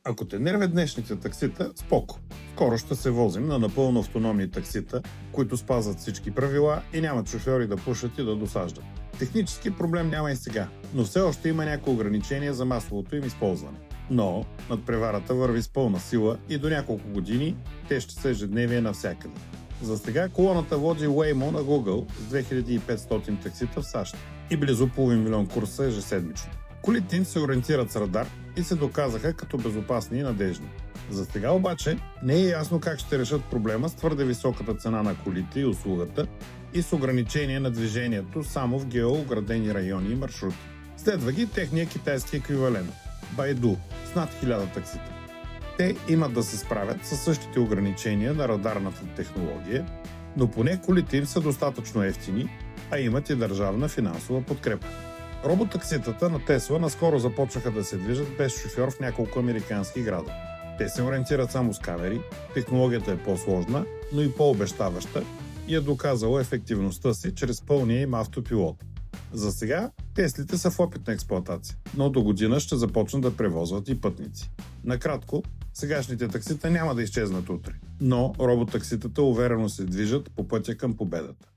Ако те нервят днешните таксита, споко. Скоро ще се возим на напълно автономни таксита, които спазват всички правила и нямат шофьори да пушат и да досаждат. Технически проблем няма и сега, но все още има някои ограничения за масовото им използване. Но надпреварата върви с пълна сила и до няколко години те ще са ежедневие навсякъде. За сега колоната води Waymo на Google с 2500 таксита в САЩ и близо половин милион курса ежеседмично. Колите им се ориентират с радар и се доказаха като безопасни и надежни. За сега обаче не е ясно как ще решат проблема с твърде високата цена на колите и услугата и с ограничение на движението само в геооградени райони и маршрути. Следва ги техния китайски еквивалент – Baidu с над 1000 таксита. Те имат да се справят със същите ограничения на радарната технология, но поне колите им са достатъчно евтини, а имат и държавна финансова подкрепа. Роботакситата на Тесла наскоро започнаха да се движат без шофьор в няколко американски града. Те се ориентират само с камери, технологията е по-сложна, но и по-обещаваща и е доказала ефективността си чрез пълния им автопилот. За сега Теслите са в опитна експлоатация, но до година ще започнат да превозват и пътници. Накратко, сегашните таксита няма да изчезнат утре, но роботакситата уверено се движат по пътя към победата.